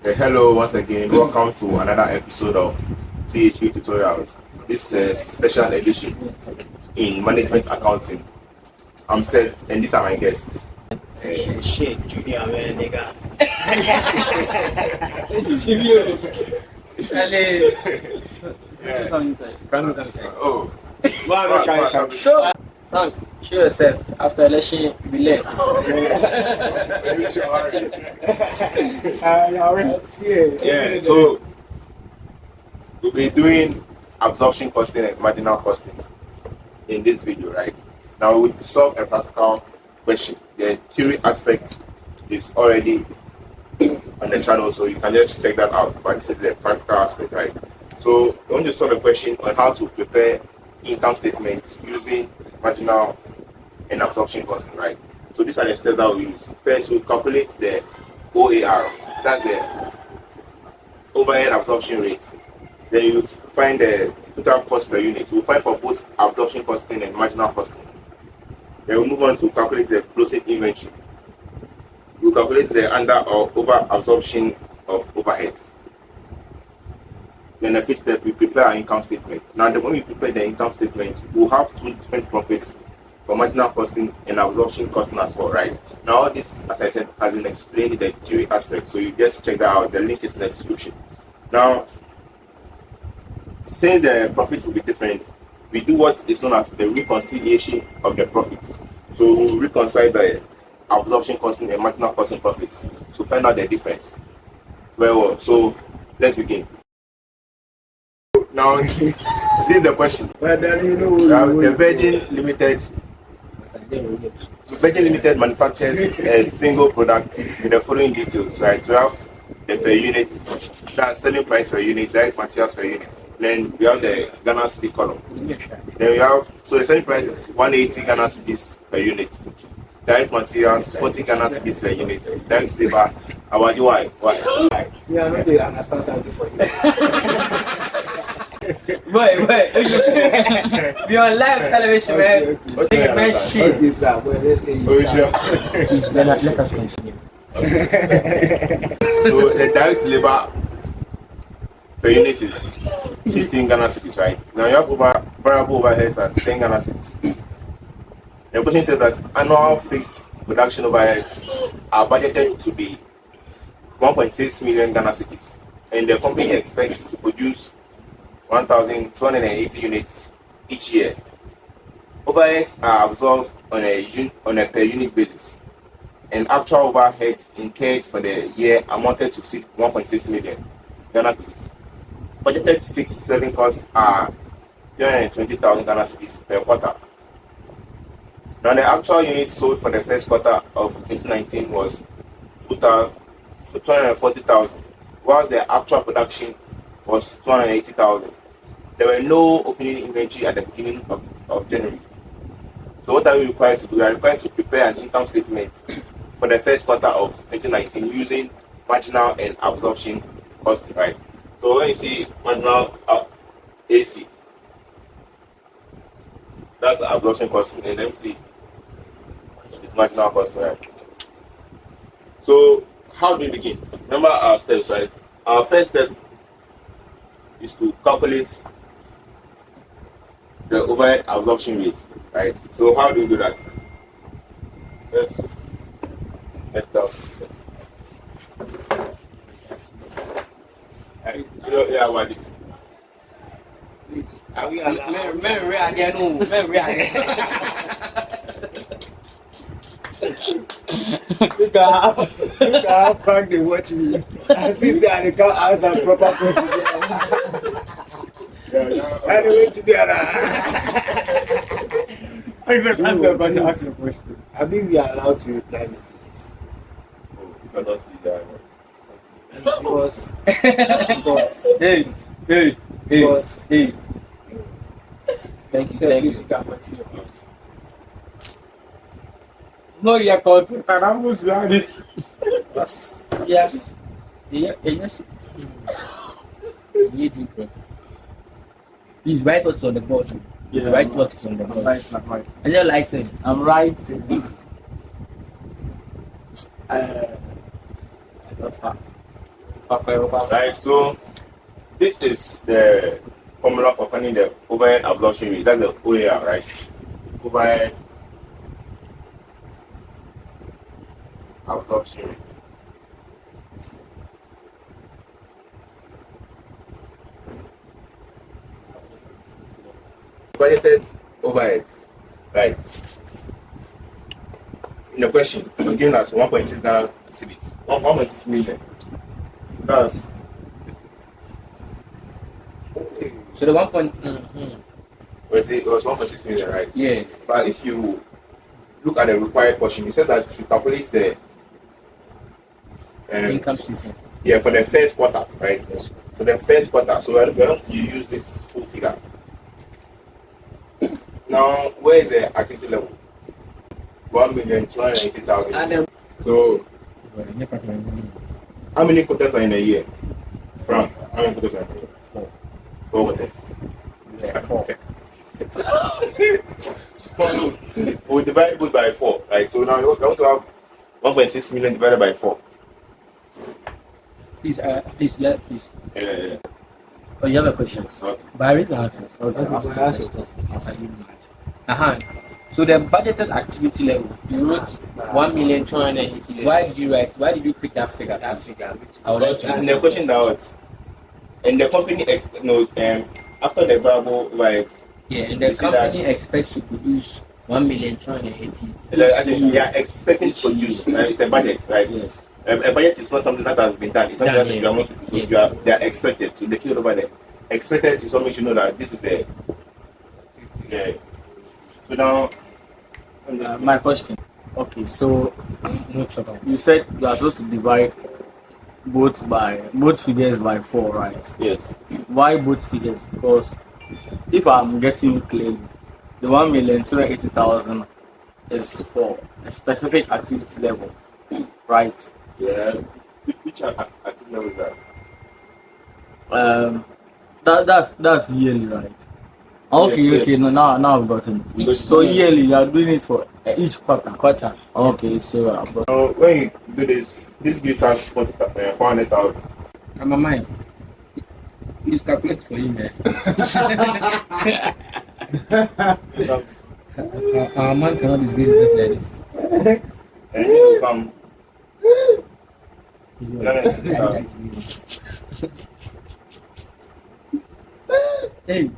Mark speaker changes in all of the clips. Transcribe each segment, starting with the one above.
Speaker 1: Hello once again. Welcome to another episode of THP Tutorials. This is a special edition in management accounting. I'm Seth, and these are my guests.
Speaker 2: Shit, Junior, man, nigga.
Speaker 1: Oh,
Speaker 2: Frank, show yourself. After election, be late.
Speaker 1: yeah. So we'll be doing absorption costing and marginal costing in this video, right? Now we will solve a practical question. The theory aspect is already on the channel, so you can just check that out. But this is the practical aspect, right? So we want to solve a question on how to prepare income statements using marginal and absorption costing, right? So these are the steps that we use. First, we calculate the OAR, that's the overhead absorption rate. Then you find the total cost per unit. We'll find for both absorption costing and marginal costing. Then we move on to calculate the closing inventory. We'll calculate the under or over absorption of overheads. Then the fifth step, we prepare our income statement. Now, when we prepare the income statement, we'll have two different profits for marginal costing and absorption costing as well, right? Now, all this, as I said, has been explained in the theory aspect, so you just check that out. The link is in the description. Now, since the profits will be different, we do what is known as the reconciliation of the profits. So we'll reconcile the absorption costing and marginal costing profits to find out the difference. Well, so let's begin. Now, this is the question. The Virgin Limited manufactures a single product with the following details, right? So we have the per unit, that's selling price per unit, direct materials per unit. Then we have the Ghana Cedi column. Then we have, so the selling price is 180 Ghana Cedis per unit. Direct materials, 40 Ghana Cedis per unit. Direct labor, why?
Speaker 2: Yeah, I know they understand something for you. Wait. Be on live television, man. Okay, sir. Well, let's get you, sir. Let us continue.
Speaker 1: So the direct labor per unit is 16 Ghana Cedis, right? Now you have variable overheads as 10 Ghana Cedis. The question says that annual fixed production overheads are budgeted to be 1.6 million Ghana Cedis, and the company expects to produce 1,280 units each year. Overheads are absorbed on a per unit basis, and actual overheads incurred for the year amounted to 1.6 million Ghana Cedis. Budgeted fixed selling costs are 320,000 Ghana Cedis per quarter. Now, the actual units sold for the first quarter of 2019 was 240,000, whilst the actual production was 280,000. There were no opening inventory at the beginning of January. So what are we required to do? We are required to prepare an income statement for the first quarter of 2019 using marginal and absorption costing, right? So when you see marginal AC, that's absorption costing, and MC, it's marginal costing, right? So how do we begin? Remember our steps, right? Our first step is to calculate the overhead absorption rate, right? So how do we do that? Let's get down. Yeah, what?
Speaker 2: Please, are we allowed? Look at how Frank they watch me. I see I can't answer proper question. Anyway, to be ask a question. I mean, we are allowed to reply messages.
Speaker 1: Oh, you cannot see that.
Speaker 2: Because
Speaker 3: Hey.
Speaker 2: Thank you.
Speaker 3: No, you're content and I'm sorry.
Speaker 2: Yes.
Speaker 3: Please write what's on the board. Write what's on the board.
Speaker 2: Right.
Speaker 3: And you're writing.
Speaker 2: I'm writing.
Speaker 1: Right, so this is the formula for finding the overhead absorption rate. That's the OAR, right? Overhead absorption rate. Budgeted overheads, right? In the question, I'm giving us 1.6 Ghana cedis, 1.6 million. That's
Speaker 3: So the 1.
Speaker 1: it was 1.6 million, right?
Speaker 3: Yeah.
Speaker 1: But if you look at the required portion, it says that you should calculate the
Speaker 3: Income statement.
Speaker 1: yeah, for the first quarter, right? So the first quarter, so you use this full figure. Now, where is the activity level? 1,280,000. So, how many quarters are in a year? Frank, how many quarters are in a year? 4 quarters. Yeah, 4. So, we divide both by 4, right? So now you want to have 1.6 million divided by 4.
Speaker 3: Please.
Speaker 1: Yeah.
Speaker 3: Oh, you have a question?
Speaker 1: Okay.
Speaker 3: But I raised my hand first. So the budgeted activity level, you wrote 1,280,000. Why did you write? Why did you pick that figure? I would like
Speaker 1: Because
Speaker 3: to
Speaker 1: it's in
Speaker 3: ask.
Speaker 1: the question that and the company after the variable rights,
Speaker 3: Yeah, and the
Speaker 1: you see that-
Speaker 3: company expects to produce 1,280,000.
Speaker 1: they are expecting to produce. It's a budget, right?
Speaker 3: Yes.
Speaker 1: A budget is not something that has been done. It's something
Speaker 3: Done,
Speaker 1: that
Speaker 3: yeah.
Speaker 1: you are going to do. So
Speaker 3: Yeah.
Speaker 1: they are expected. So the key over there. Expected is what makes you know that this is the. Yeah. So now.
Speaker 4: My question. Okay, so
Speaker 3: No trouble.
Speaker 4: you said you are supposed to divide both figures by 4, right?
Speaker 1: Yes.
Speaker 4: Why both figures? Because if I'm getting you clearly, the 1,280,000 is for a specific activity level, right?
Speaker 1: Yeah. Which activity level is that?
Speaker 4: That's yearly, right? Okay,
Speaker 1: Yes,
Speaker 4: okay.
Speaker 1: yes.
Speaker 4: No, now I've gotten it.
Speaker 1: Because-
Speaker 4: So yearly, you are doing it for each quarter. Okay, so I've got.
Speaker 1: So when you do this gives us 400,000.
Speaker 3: I'm a mind. Please calculate for you, man. Our man cannot disgrace himself like this.
Speaker 1: And you become 360,000.
Speaker 3: Hey.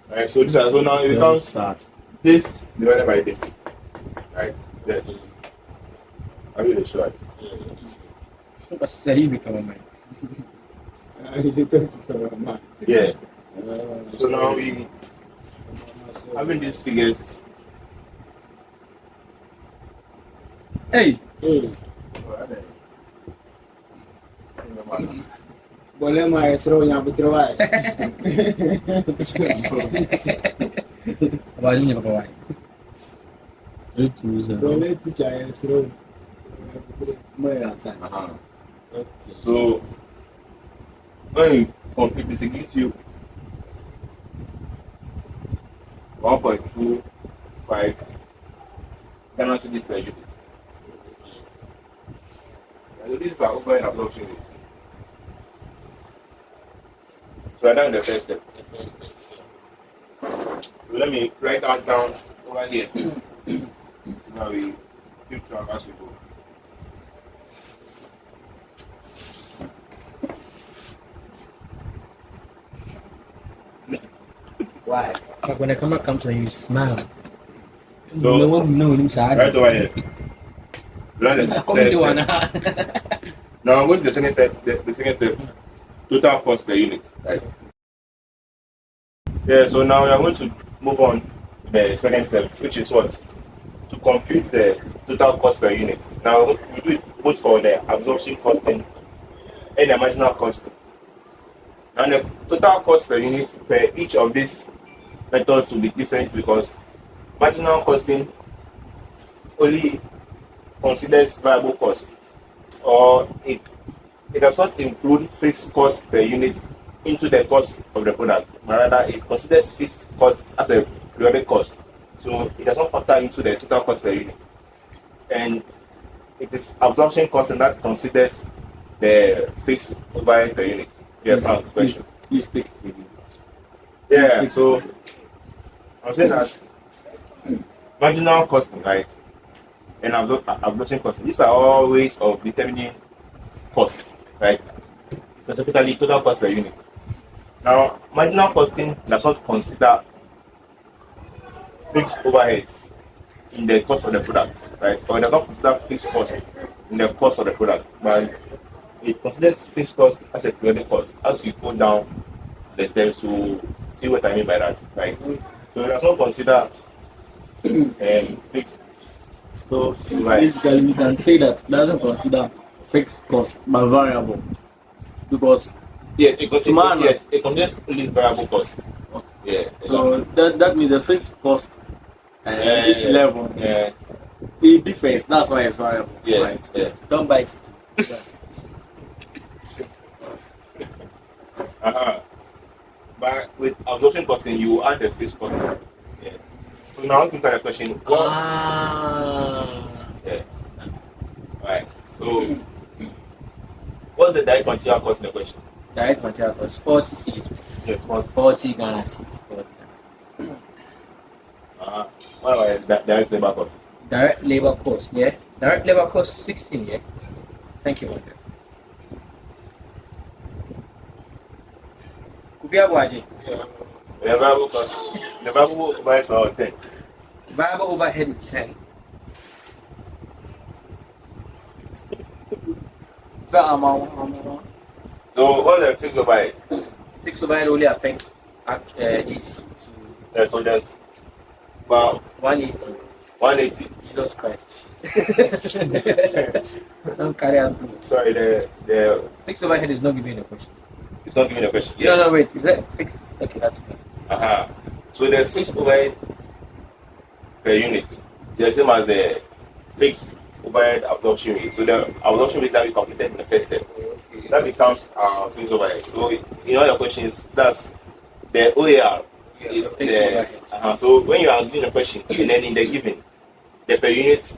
Speaker 1: Right, so now it becomes this divided by this. Right? Then I will show it.
Speaker 3: So he become a man.
Speaker 1: Yeah. So now we having these figures.
Speaker 3: Hey.
Speaker 2: Boleh mai seru yang berterawai.
Speaker 3: About you, Papa.
Speaker 2: Boleh tu cahaya seru. Mai atas.
Speaker 1: So when you complete this, it gives you 1.25 Ghana cedis per unit. So this is our overhead absorption rate. So I done the first step. So let me write that down over here. So now we keep track as we go.
Speaker 2: Why?
Speaker 3: But when the camera comes on, you smile.
Speaker 1: So,
Speaker 3: no one knows inside.
Speaker 1: Right over here. That's the
Speaker 3: Come
Speaker 1: first
Speaker 3: do one.
Speaker 1: step. Now I'm going to the second step. The second step, total cost per unit. Right. Yeah. So now we are going to move on to the second step, which is what? To compute the total cost per unit. Now we do it both for the absorption costing and the marginal costing. And the total cost per unit per each of these methods will be different because marginal costing only considers variable cost, or it does not include fixed cost per unit into the cost of the product, but rather it considers fixed cost as a periodic cost. So it does not factor into the total cost per unit. And it is absorption cost and that considers the fixed overhead per unit. Yeah, Frank, question.
Speaker 4: Please take it.
Speaker 1: Yeah, so I'm saying that marginal costing, right, and absorption costing, these are all ways of determining cost, right? Specifically total cost per unit. Now, marginal costing does not consider fixed overheads in the cost of the product, right? Or it does not consider fixed cost in the cost of the product, but it considers fixed cost as a periodic cost. As you go down the steps to see what I mean by that, right? So it does not consider fixed.
Speaker 4: So basically, we can say that it doesn't consider fixed cost but variable, because
Speaker 1: it considers only variable cost.
Speaker 4: okay.
Speaker 1: Yeah.
Speaker 4: So that means a fixed cost each level.
Speaker 1: Yeah.
Speaker 4: It differs. That's why it's variable.
Speaker 1: Yeah.
Speaker 4: Right.
Speaker 1: Yeah.
Speaker 3: Don't bite.
Speaker 1: But with absorption costing, you add the fixed cost. Yeah. So now if you look at the question, yeah. Alright. So what's the direct material cost in the question?
Speaker 3: Direct material cost 40 C's.
Speaker 1: Yes,
Speaker 3: 40 Ghana C's. 40 Ghana C's.
Speaker 1: What about direct labor cost?
Speaker 3: Direct labor cost, yeah. Direct labor cost 16, yeah. Thank you, Wanda. Kubia Bwaji.
Speaker 1: The variable cost. The variable overhead is about 10.
Speaker 3: Variable overhead is 10.
Speaker 1: So what's the fixed overhead?
Speaker 3: Fixed overhead only affects AC
Speaker 1: Yeah, so that's about
Speaker 3: to 180.
Speaker 1: 180.
Speaker 3: Jesus Christ. Don't carry us good.
Speaker 1: Sorry, the
Speaker 3: Fixed overhead is not giving you a question.
Speaker 1: it's not giving a question.
Speaker 3: No, wait. Is that fixed? Okay, that's fine.
Speaker 1: So the fixed overhead per unit is the same as the fixed overhead absorption rate. So the absorption rate that we completed in the first step, that becomes our fixed overhead. So in all your questions, that's the OAR. Is
Speaker 3: Fixed
Speaker 1: the,
Speaker 3: overhead.
Speaker 1: So when you are given a question and then in the given, the per unit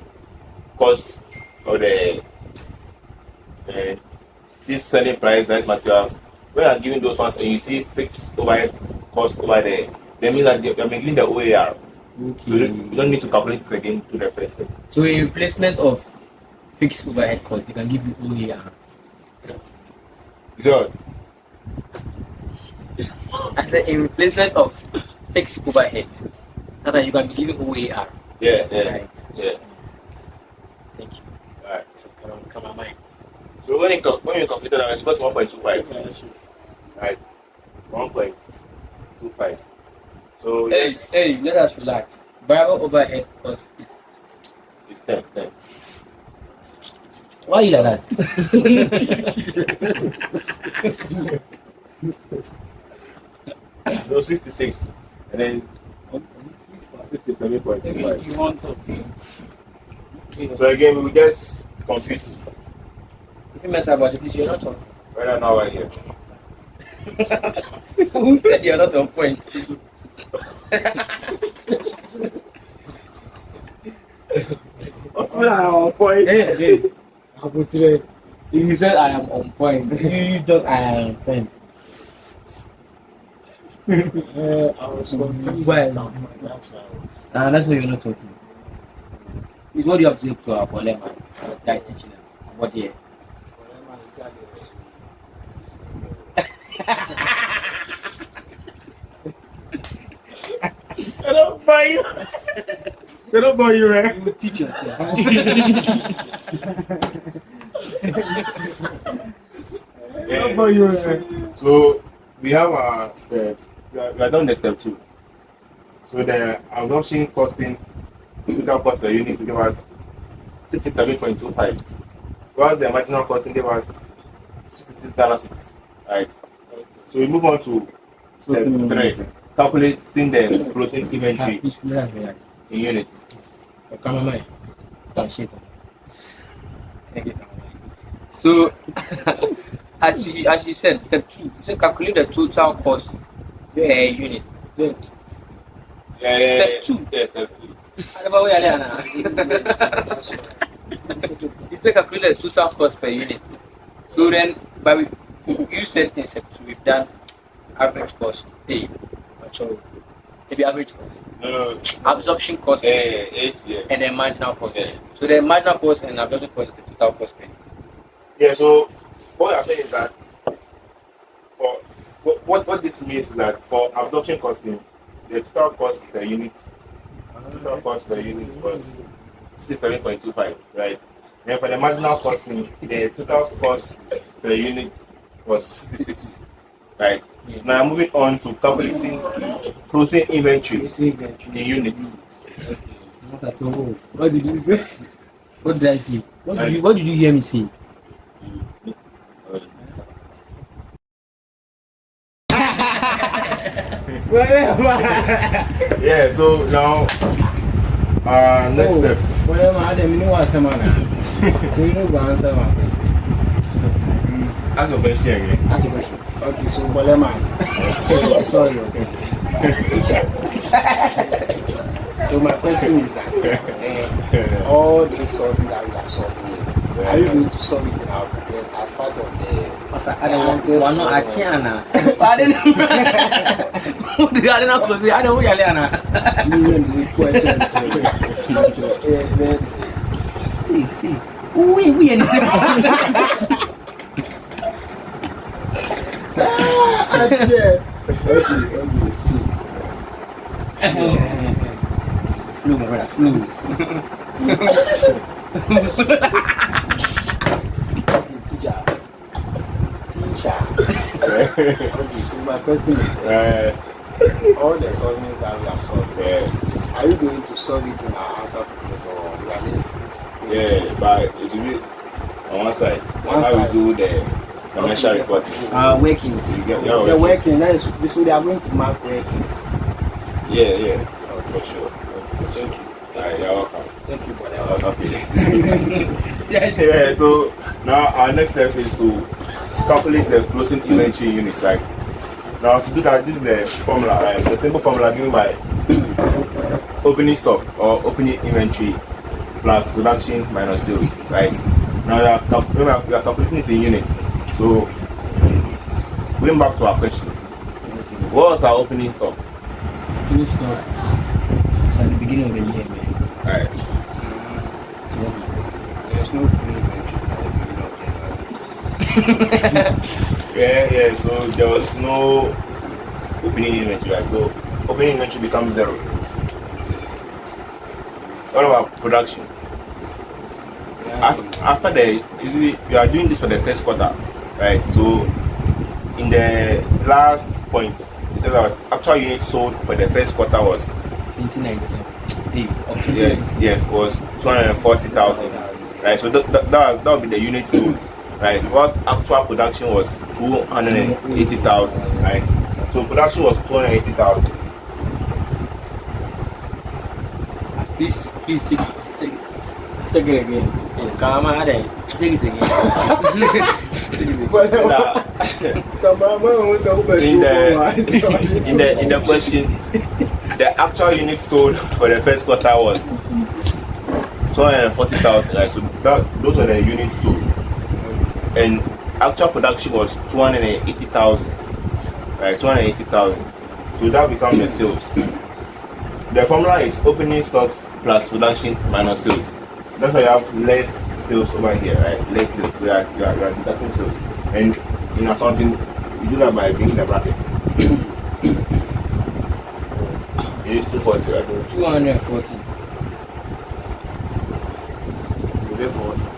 Speaker 1: cost or the this selling price, that materials, when you are given those ones and you see fixed overhead cost over there, that means that you are making the OAR. So you don't need to calculate it again to the first step.
Speaker 3: So in replacement of fixed overhead cost, they can give you OAR.
Speaker 1: So
Speaker 3: And then in replacement of fixed overhead, sometimes you can be giving OAR.
Speaker 1: yeah.
Speaker 3: Right.
Speaker 1: Yeah.
Speaker 3: Thank you.
Speaker 1: Alright.
Speaker 3: So come on, mind.
Speaker 1: So when you completed that, it's got 1.25. Right. 1.25. So
Speaker 3: Hey, let us relax. Variable overhead cost is.
Speaker 1: it's 10.
Speaker 3: Why are you like that?
Speaker 1: So 66. And then 67.25.
Speaker 3: You want to?
Speaker 1: So again, we just compute
Speaker 3: If you mess about it, please, you're not talking.
Speaker 1: right now right here.
Speaker 3: Who said you're not on point?
Speaker 4: On point.
Speaker 3: Hey. You said I am on point. You don't. I am on point.
Speaker 2: I was confused.
Speaker 3: Well, that's why you're not talking. It's what you observe to our Bolema that is teaching us. What year?
Speaker 4: They don't buy you. They don't buy you, man.
Speaker 3: You teach us.
Speaker 4: They don't buy you, man.
Speaker 1: So we have our step. We are done the step 2. So the absorption costing total cost per unit give us 67.25. Whereas the marginal costing give us 66 Ghana cedis. Right. So we move on to step 3, calculating the closing inventory
Speaker 3: Please relax.
Speaker 1: in units.
Speaker 3: Come on, mind. Don't shake. Thank you. So, as you said, step 2, you said calculate the total cost per unit. Step 2.
Speaker 1: Yeah, step 2.
Speaker 3: You still calculate the total cost per unit. So then, but you said in step 2 we've done average cost. Hey, maybe average cost.
Speaker 1: No.
Speaker 3: Absorption cost
Speaker 1: Yeah.
Speaker 3: and then marginal cost.
Speaker 1: Yeah.
Speaker 3: So the marginal cost and absorption cost is the total cost per unit.
Speaker 1: Yeah. So what I'm saying is that for what this means is that for absorption costing, the total cost per unit was 67.25, right? And for the marginal costing, the total cost per unit was 66, right?
Speaker 3: Yeah.
Speaker 1: Now moving on to calculating closing inventory in units.
Speaker 2: Not at all. What did you say? What did I say? What did you hear me say?
Speaker 1: Yeah, so now next step.
Speaker 5: Whatever I didn't know what's a man. So you know go answer my question.
Speaker 1: Ask a question again.
Speaker 5: Ask a question. Okay, so whatever man. Sorry, okay. Teacher. So my question is that all the solving that we are solving here, are you going to solve it in our as part of the
Speaker 2: I don't know. I can't. I don't know. Close. I don't know.
Speaker 5: million question?
Speaker 2: See. We anything.
Speaker 5: Okay, see.
Speaker 2: Flu, my brother, flu.
Speaker 5: Okay, teacher. Okay, so my question is, all the solvings that we have solved, are you going to solve it in our answer booklet or we are just?
Speaker 1: Yeah, but it will be on one side.
Speaker 5: One
Speaker 1: How
Speaker 5: side.
Speaker 1: we do the financial reporting.
Speaker 2: Working.
Speaker 1: You get
Speaker 5: The working, that is, so they are going to mark workings.
Speaker 1: Yeah, for sure. Thank you. You're welcome.
Speaker 5: Thank you, brother.
Speaker 1: Okay. Yeah, so now our next step is to calculate the closing inventory units, right? Now to do that, this is the formula, right? The simple formula given by opening stock or opening inventory plus production minus sales, right? Now we are calculating it in units. So going back to our question, what was our opening stock?
Speaker 5: Opening stock.
Speaker 2: So at the beginning of the year, man.
Speaker 1: Right.
Speaker 5: There's no opening inventory at the beginning of January.
Speaker 1: Yeah. So there was no opening inventory, right? So opening inventory becomes 0. What about production? After usually you are doing this for the first quarter, right? So in the last point, it says that actual units sold for the first quarter was
Speaker 2: 2019. Hey, okay.
Speaker 1: yes, was 240,000, right? So that would be the units sold, right? Whilst actual production was 280,000, right? So production was 280,000.
Speaker 2: Please take it again. Come on, take it again.
Speaker 1: In the question, the actual units sold for the first quarter was 240,000, right? So those were the units sold, and actual production was 280,000, right? 280,000. So that becomes the sales. The formula is opening stock plus production minus sales. That's why you have less sales over here, right? Less sales. So you are deducting sales. And in accounting, you do that by bringing the bracket. It is 240, right?
Speaker 2: 240.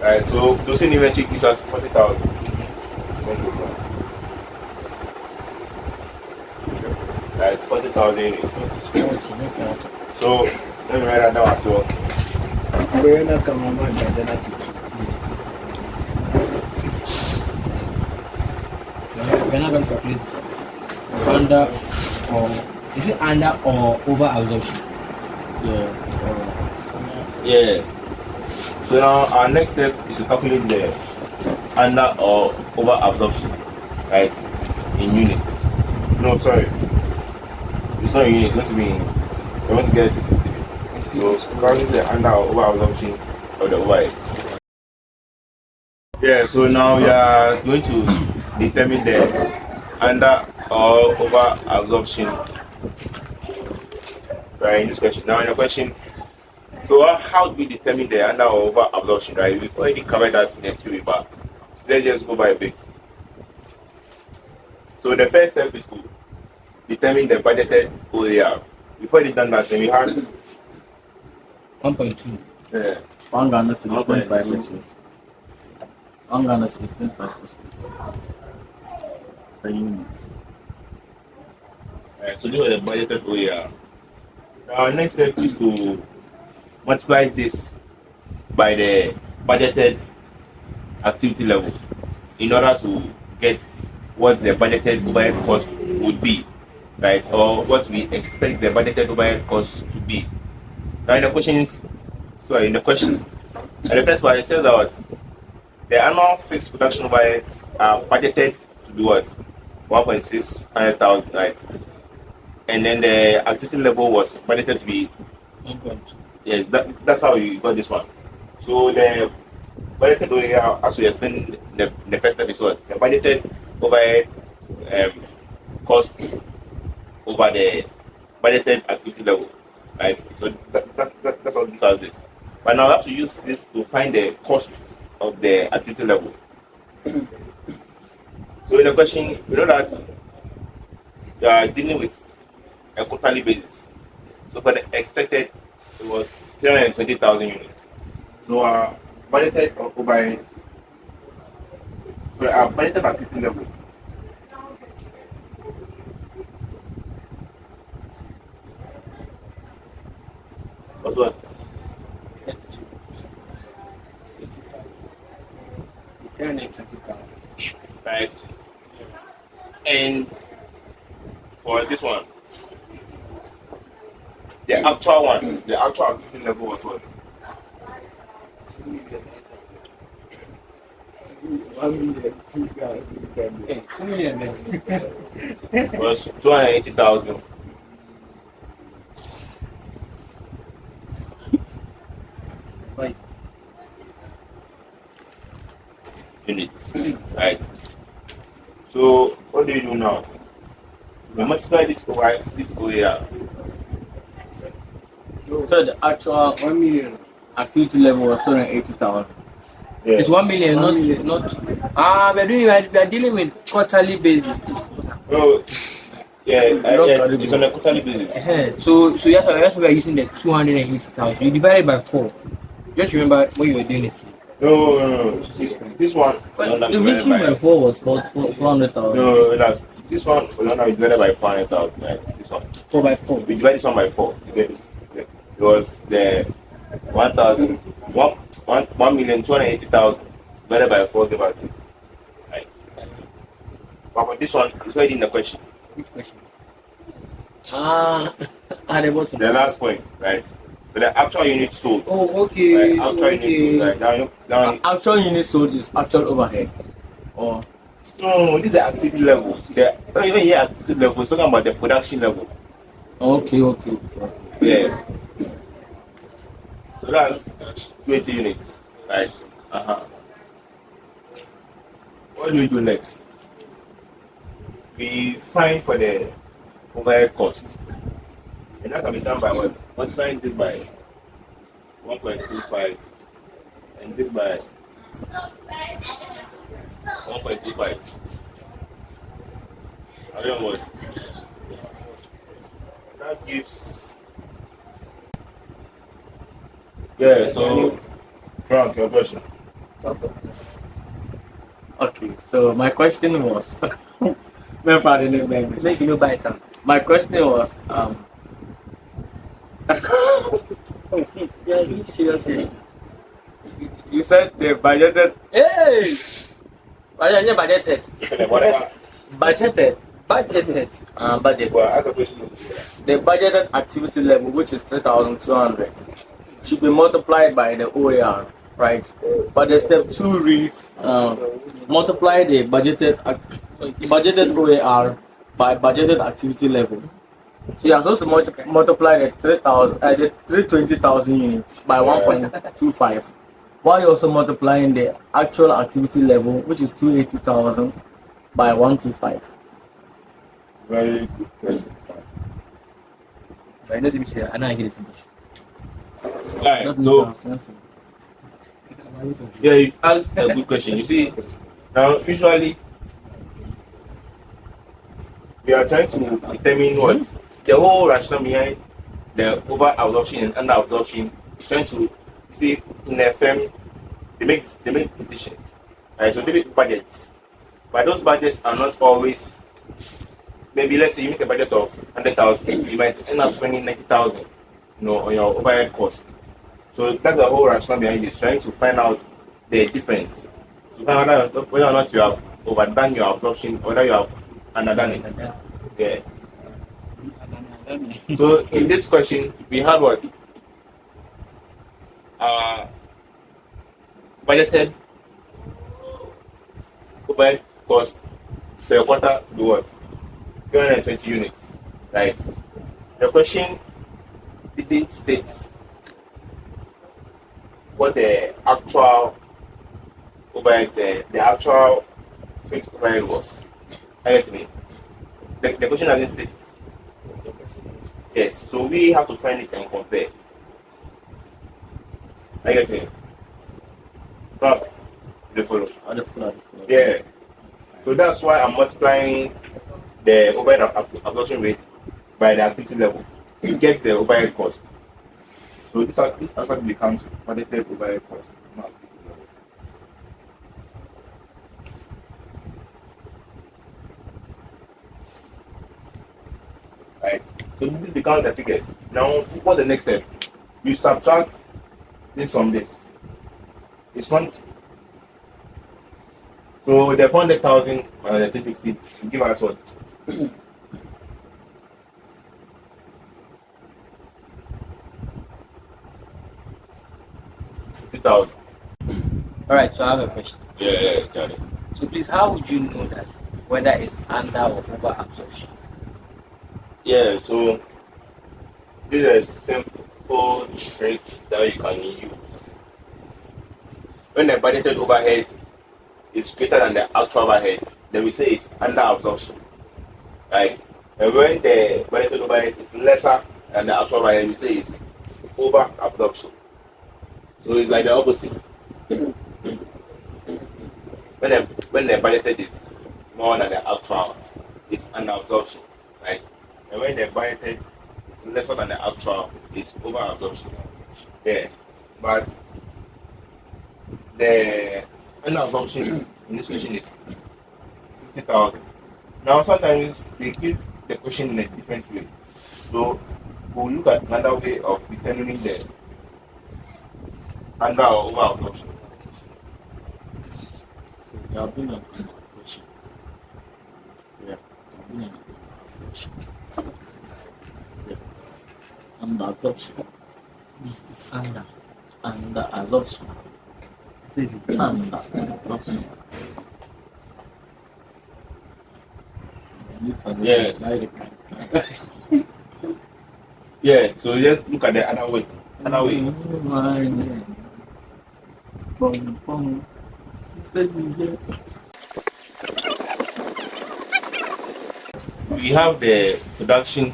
Speaker 1: Right, so those inventory gives us 40,000. Thank you, sir. Right, 40,000 units. So let me write that down as well.
Speaker 5: We're not coming on that, they're not teaching.
Speaker 2: We're not going to calculate under or is it under or over absorption?
Speaker 1: Yeah. So now our next step is to calculate the under or over absorption, right? In units. No, sorry. It's not in units, it's going to be we want to get it in series. So calculate the under or over absorption of the overhead. Yeah, so now we are going to determine the under or over absorption. Right, in this question. Now in the question, so how do we determine the under or over absorption? Right, we've already covered that in the theory, but let's just go by a bit. So the first step is to determine the budgeted OAR. Before we done that, then we have
Speaker 3: 1.2.
Speaker 1: yeah,
Speaker 4: 1 Ghana cedis 25 pesos. 1 Ghana cedis 25 pesos per unit.
Speaker 1: so these are the budgeted OAR. Our next step is to multiply this by the budgeted activity level in order to get what the budgeted overhead cost would be, right? Or what we expect the budgeted overhead cost to be. Now in the question, and the first one it says that the annual fixed production overheads are budgeted to be what? 1,600,000, right? And then the activity level was budgeted to be
Speaker 3: 1.2.
Speaker 1: yes, that's how we got this one. So the budgeted overhead, as we explained in the first episode, the budgeted overhead cost over the budgeted activity level, right? So that's what this has this. But now I have to use this to find the cost of the activity level. So in the question, we know that we are dealing with a quarterly basis. So for the expected, it was 320,000 units. So our budgeted overhead, so our budgeted activity level. Was what?
Speaker 3: 32. 320,000.
Speaker 1: Right? And for this one, the actual activity level was what?
Speaker 5: 1,000,000.
Speaker 3: Hey, 2 million then.
Speaker 1: Was 280,000.
Speaker 3: Right.
Speaker 1: Units, right? So what do you do now? We multiply this over this OAR.
Speaker 4: So the actual
Speaker 5: 1 million.
Speaker 4: activity level was 280,000.
Speaker 1: Yeah.
Speaker 3: It's 1 million,
Speaker 5: One million.
Speaker 3: not. We are dealing with quarterly basis.
Speaker 1: Oh, yeah, yes, it's on a quarterly basis.
Speaker 3: So that's why we are using the 280,000. You divide it by 4. Just remember when you were doing it.
Speaker 1: No. This one.
Speaker 4: The reaching by 4 was 400,000.
Speaker 1: No, this one will not be divided by 400,000. Right? This one.
Speaker 3: 4 by 4.
Speaker 1: We divide this one by 4 to get this. It was the 1,280,000 divided by 4 divided by 2. Right. But for this one, it's already in the question.
Speaker 3: Which question? At the bottom.
Speaker 1: The last point, right? So the actual unit sold.
Speaker 5: Oh, okay.
Speaker 1: Right? Actual unit sold. Right? Now,
Speaker 4: Actual unit sold is actual overhead. Or
Speaker 1: no, this is the activity level. Don't even hear activity level. It's talking about the production level.
Speaker 4: okay.
Speaker 1: Yeah. So that's 20 units, right? What do we do next? We find for the overhead cost. And that can be done by what? Multiplying this by 1.25 and this by 1.25. I don't know what. That gives. Yeah, so Frank, your question.
Speaker 4: Okay, so my question was my question was
Speaker 3: Serious here.
Speaker 4: you said the budgeted
Speaker 3: Hey! Budgeted.
Speaker 1: Whatever.
Speaker 4: budget
Speaker 1: Well, ask the question.
Speaker 4: the budgeted activity level, which is 3,200, should be multiplied by the OAR, right? But the step 2 reads multiply the budgeted OAR by budgeted activity level. So you are supposed to multiply the 320,000 units by 1.25, while you're also multiplying the actual activity level, which is 280,000, by 125.
Speaker 1: Very good question.
Speaker 3: But I know me say I know I get this much.
Speaker 1: Alright,
Speaker 4: That
Speaker 1: so
Speaker 4: is sensible.
Speaker 1: yeah, it's asked a good question. You see, now usually we are trying to determine what the whole rationale behind the over absorption and under absorption is trying to see in a firm they make decisions. Right, so they make budgets. But those budgets are not always, maybe let's say you make a budget of 100,000, you might end up spending 90,000, on your overhead cost. So that's the whole rationale behind this, trying to find out the difference. To find out whether or not you have overdone your absorption, or whether you have underdone it. Yeah. So in this question, we had what? Budgeted overhead cost per quarter to be what? 320 units, right? The question didn't state what the actual overhead, the actual fixed overhead was. I get me. The question doesn't state it. Yes, so we have to find it and compare. I get it. Frank, the follow. Yeah. So that's why I'm multiplying the overhead absorption rate by the activity level. It gets the overhead cost. So this actually becomes budgeted overhead cost, not activity level. Right. So this becomes the figures. Now, what's the next step? You subtract this from this. It's not. So the 400,000 and the 350 will give us what? 50,000.
Speaker 3: All right, so I have a question.
Speaker 1: Yeah, got it.
Speaker 3: So please, how would you know that whether it's under or over absorption?
Speaker 1: Yeah, so this is a simple trick that you can use. When the budgeted overhead is greater than the actual overhead, then we say it's under absorption, right? And when the budgeted overhead is lesser than the actual overhead, we say it's over absorption. So it's like the opposite. When the budgeted is more than the actual, it's under absorption, right? And when the budgeted is lesser than the actual, it's over absorption. Yeah, but the under absorption in this question is 50,000. Now sometimes they give the question in a different way. So we'll look at another way of determining the under or over absorption.
Speaker 4: There have been a question. Yeah, there have been a question. Yeah. Under absorption. Under absorption. Under absorption.
Speaker 1: Yeah. Yeah, so just look at the other way. Another way. We have the production,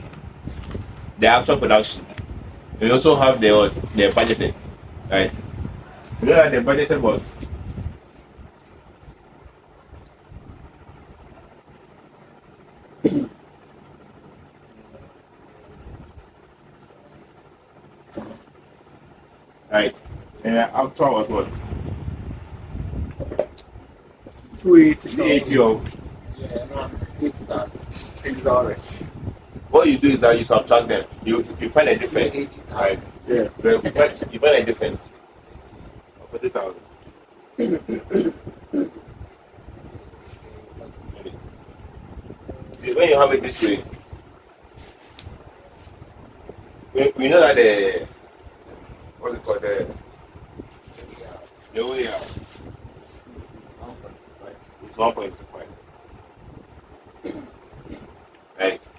Speaker 1: the actual production. We also have the budgeted, right? You know that the budgeted was right, and the actual was what? 280 of.
Speaker 5: Yeah, no, 80,000. Exactly.
Speaker 1: What you do is that you subtract them. You find a difference. Right?
Speaker 5: Yeah.
Speaker 1: You find a difference. 40,000. When you have it this way, we know that what's it called, the way is 1.25. Right?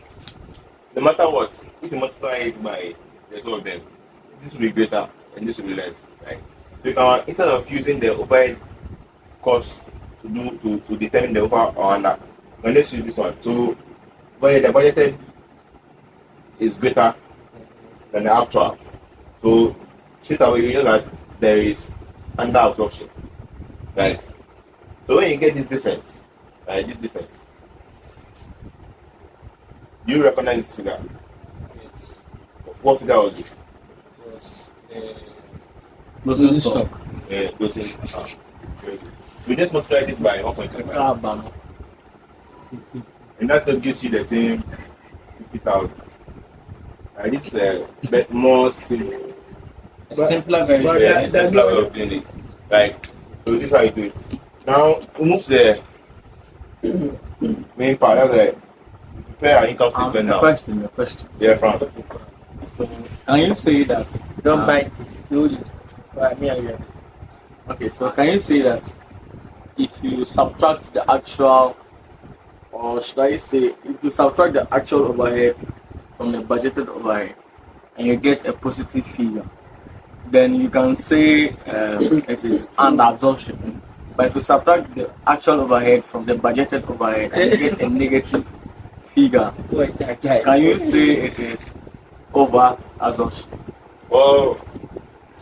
Speaker 1: No matter what, if you multiply it by the two of them, this will be greater and this will be less, right? So you can, instead of using the overhead cost to determine the over or under, when let's use this one. So where the budgeted is greater than the actual. So straight away you know that there is under absorption. Right. So when you get this difference, right, this difference, you recognize this figure.
Speaker 5: Yes.
Speaker 1: What figure was this?
Speaker 5: It was
Speaker 4: Closing stock.
Speaker 1: Closing. We just multiply this by 1.5. And that still gives you the same 50,000. This is a bit more simple.
Speaker 3: A simpler version.
Speaker 1: Yeah, simpler way of doing it. Right. So this is how you do it. Now we move to the main part. That's like prepare our income statement now.
Speaker 4: Your question.
Speaker 1: Yeah, Frank.
Speaker 4: So, can you say that?
Speaker 3: Don't bite it. Slowly. Right, me and you.
Speaker 4: Okay, so can you say that if you subtract the actual, or should I say, if you subtract the actual overhead from the budgeted overhead and you get a positive figure, then you can say it is under absorption. But if you subtract the actual overhead from the budgeted overhead and you get a negative figure, can you say it is over absorption?
Speaker 1: Well,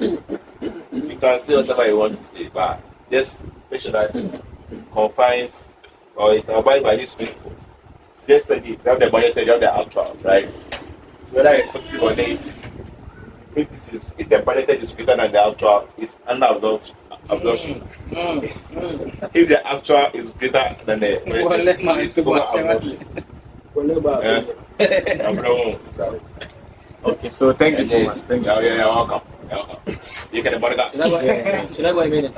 Speaker 1: you can say whatever you want to say, but just make sure that it confines or it abides by these principles. Just study it. You have the budgeted, you have the actual, right? So whether it's positive or negative, if the budgeted is greater than the actual, it's under absorption. If the actual is greater than the budgeted, it's over absorption.
Speaker 4: Okay, so thank you so much. Thank you.
Speaker 1: Yeah, welcome. You can buy that.
Speaker 3: Should I go in a minute?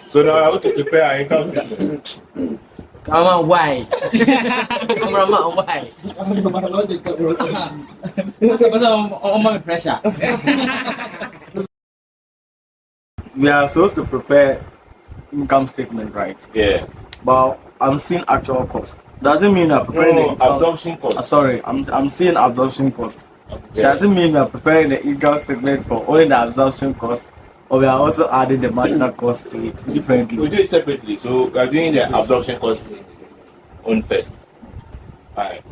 Speaker 1: So now I want to prepare our income statement.
Speaker 3: Come on, why? Come on, why? I'm under pressure.
Speaker 4: We are supposed to prepare income statement, right?
Speaker 1: Yeah.
Speaker 4: But I'm seeing actual cost. Doesn't mean I'm preparing
Speaker 1: No, absorption cost.
Speaker 4: sorry, I'm seeing absorption cost.
Speaker 1: Yeah.
Speaker 4: Doesn't mean we are preparing the income statement for only the absorption cost, or we are also adding the marginal cost to it differently.
Speaker 1: We do it separately. So we are doing the absorption cost on first. Alright.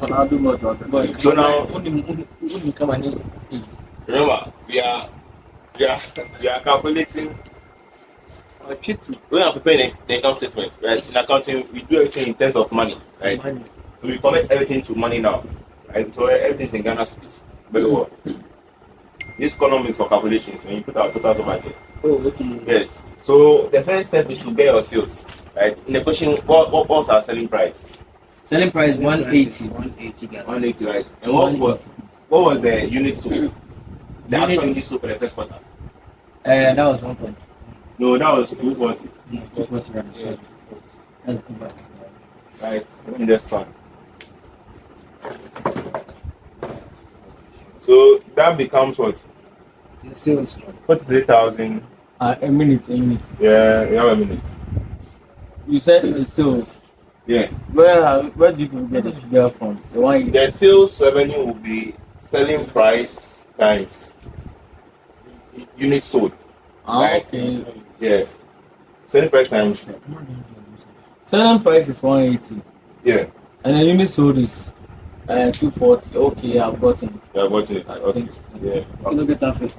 Speaker 4: I'll do more to that.
Speaker 1: So now
Speaker 3: Come on.
Speaker 1: remember we are calculating. We are preparing the income statement, right? In accounting, we do everything in terms of money, right? So we connect everything to money now, right? So everything's in Ghana cedis. Very well. This column is for calculations, and you put our totals over there.
Speaker 5: Oh, okay.
Speaker 1: Yes. So the first step is to get your sales, right? In the question, what was our selling price?
Speaker 3: Selling price 180.
Speaker 1: 180, right? And what was the unit sold? The actual unit sold for the first quarter?
Speaker 3: That was 1 point.
Speaker 1: No, that was 240.
Speaker 3: 240 rather. Sorry. That's good.
Speaker 1: Right. Let me just start. So that becomes what?
Speaker 5: The sales.
Speaker 1: 43,000.
Speaker 4: A minute.
Speaker 1: Yeah, you have a minute.
Speaker 4: You said the sales.
Speaker 1: Yeah.
Speaker 4: Where did you get the figure from? The one you
Speaker 1: The sales revenue will be selling price times units sold. Right.
Speaker 4: okay.
Speaker 1: Yeah. Selling price times.
Speaker 4: Selling price is 180,
Speaker 1: Yeah.
Speaker 4: and the unit sold is 240. Okay, I've gotten it.
Speaker 1: Yeah, what's it?
Speaker 4: I
Speaker 1: Okay.
Speaker 4: think.
Speaker 1: Yeah.
Speaker 3: Look at that first.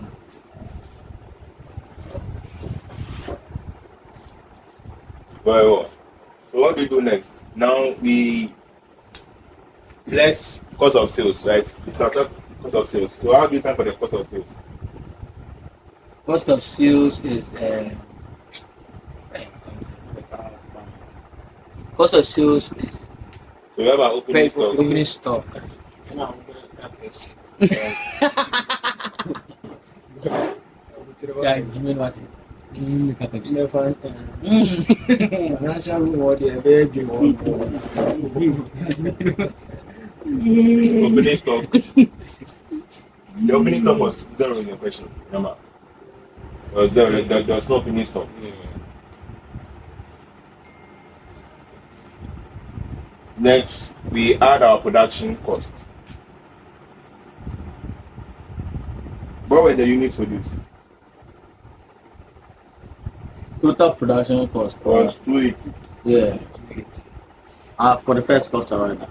Speaker 1: Well, so what do we do next? Now we less cost of sales, right? We start cost of sales. So how do we find for the cost of sales?
Speaker 3: Cost of sales is cost of sales is
Speaker 1: So we have our opening stock.
Speaker 3: opening stock.
Speaker 5: Now, CapEx.
Speaker 3: Yeah, you mean what? CapEx.
Speaker 5: Financial reward, they're very big one.
Speaker 1: Opening stock. The opening stock was 0 in your question, remember? It was 0. There was no opening stock. Next, we add our production cost. What were the units produced?
Speaker 4: Total production cost
Speaker 1: was 280.
Speaker 4: yeah. For the first quarter right now.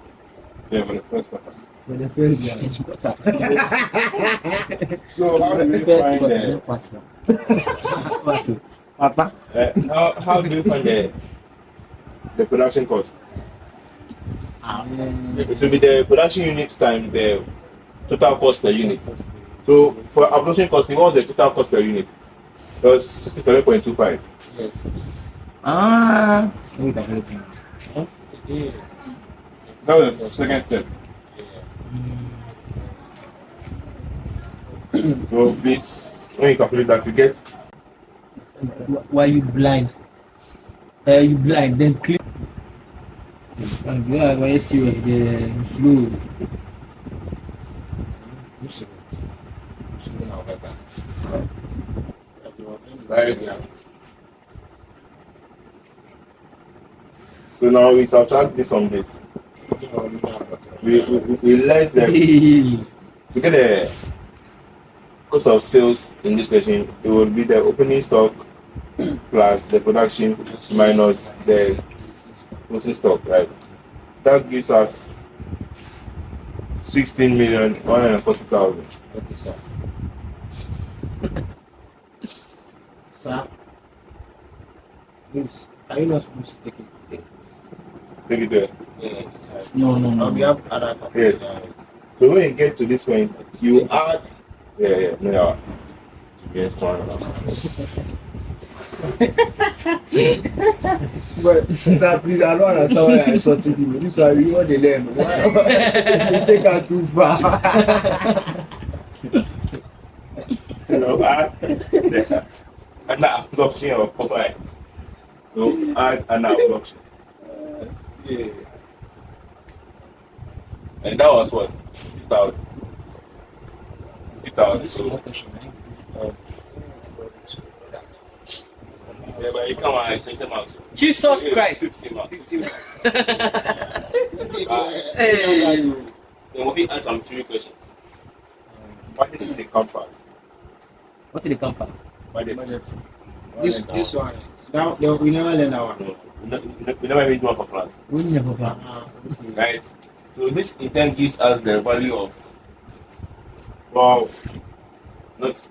Speaker 1: Yeah, for the first quarter.
Speaker 5: For the first year.
Speaker 1: So how do you find how do you find the production cost? It will be the production units times the total cost per unit. So for absorption costing, what was the total cost per unit? It was 67.25.
Speaker 2: Yes.
Speaker 1: That was the second step. So please, when you calculate that, you get
Speaker 2: Why you blind? You blind, then click. Yeah, why you serious? The slow.
Speaker 1: right. So now we subtract this from this. We realize that to get the cost of sales in this question, it will be the opening stock plus the production minus the closing stock, right? That gives us 16,140,000.
Speaker 5: Okay, sir. Sir, please, are you not supposed to take it today?
Speaker 1: Take it there.
Speaker 5: Yeah, sir.
Speaker 2: No.
Speaker 5: We have other
Speaker 1: Yes. So when you get to this point, you add. No. Yes, one.
Speaker 5: But sir, please, I don't understand why I insulted you. This one, you want to learn. Why you take her too far?
Speaker 1: An absorption of profit. So add an absorption.
Speaker 5: Yeah.
Speaker 1: And that was what? 50,000. 50,000. So, yeah, but you come and take them out.
Speaker 2: Jesus Christ.
Speaker 1: 50 marks.
Speaker 2: Hey.
Speaker 1: Then we ask some 3 questions. What is the compass?
Speaker 2: What did they come back?
Speaker 1: What is
Speaker 5: This one. Now we never learn that one.
Speaker 1: We never made one for class.
Speaker 2: We never back.
Speaker 1: Right? So this in turn gives us the value of, well, not,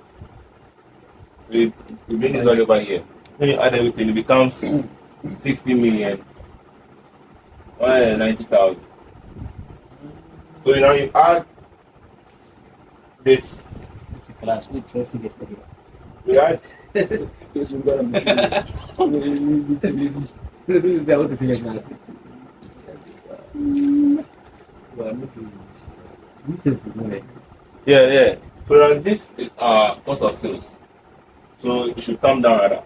Speaker 1: we bring this value over here. When you add everything, it becomes 60,190,000. So now you add this,
Speaker 2: Class, we try to get together.
Speaker 1: we add,
Speaker 5: Yes, we gotta make it.
Speaker 2: They want to finish now.
Speaker 1: yeah. So now this is our cost of sales. So it should come down rather.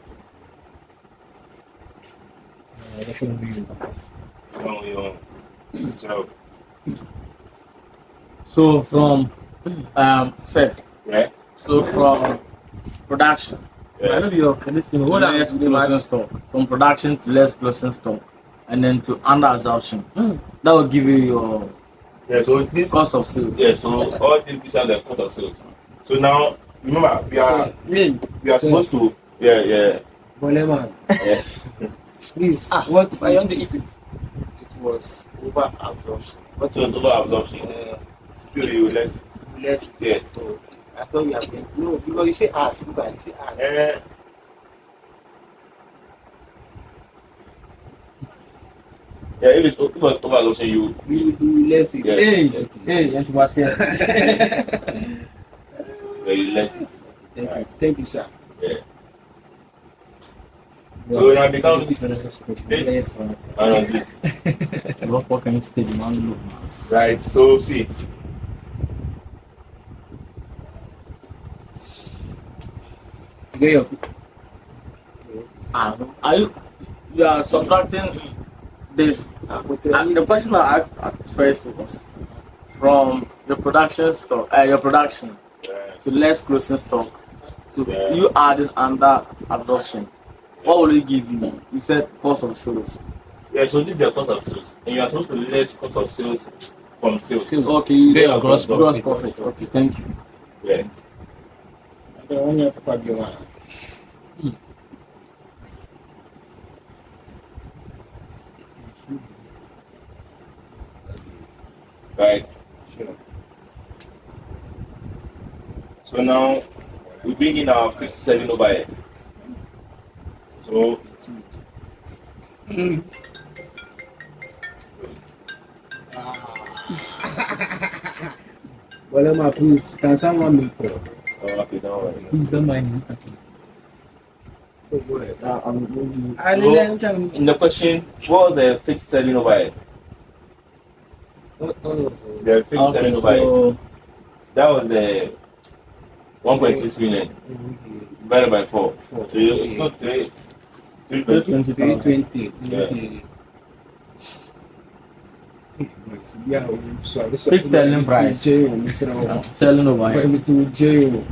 Speaker 1: So,
Speaker 4: So from set.
Speaker 1: right?
Speaker 4: So from production
Speaker 2: I
Speaker 1: Yeah.
Speaker 2: know you're listening.
Speaker 4: to
Speaker 2: Hold on,
Speaker 4: less closing stock. From production to less closing stock. And then to under absorption. That will give you your
Speaker 1: Yeah, so this
Speaker 4: cost of sales.
Speaker 1: yeah, so all these are the cost of sales. So now remember we are supposed to yeah.
Speaker 5: Boleman,
Speaker 1: Yes.
Speaker 5: please,
Speaker 2: What? I want to eat it.
Speaker 5: it was over absorption. What
Speaker 1: So it's over absorption. Still you less.
Speaker 5: less?
Speaker 1: Yes.
Speaker 5: So I thought you have been no because you say add, you guys say add.
Speaker 1: Yeah, if it was over absorption, you
Speaker 5: We do less it.
Speaker 1: Yeah.
Speaker 2: Hey, and was here.
Speaker 1: you less it.
Speaker 5: Thank you, sir.
Speaker 1: Yeah. So now it becomes this and this.
Speaker 4: What can you stay man look?
Speaker 1: Right. So see.
Speaker 2: Today you're
Speaker 4: Are you are subtracting this? The question I asked at first was from the production stock, your production to less closing stock to you adding under absorption. What will it give you? You said cost of sales.
Speaker 1: Yeah, so this is the cost of sales. And you are supposed to less cost of sales from sales.
Speaker 4: Okay, you
Speaker 2: get your
Speaker 4: gross
Speaker 2: gross
Speaker 4: profit. Okay, thank you.
Speaker 1: Yeah.
Speaker 5: The one you have to pay one.
Speaker 1: Right.
Speaker 5: Sure.
Speaker 1: So now we bring in our fixed selling overhead. So
Speaker 5: Well, please, can someone make call?
Speaker 1: okay, don't worry.
Speaker 3: Please don't mind me.
Speaker 5: Oh, go ahead.
Speaker 1: In the question, what was the fixed selling overhead? The fixed selling overhead.
Speaker 3: So
Speaker 1: That was the 1.6 million divided by 4. So it's not 320.
Speaker 5: 320.
Speaker 4: Fixed selling price. Selling over here.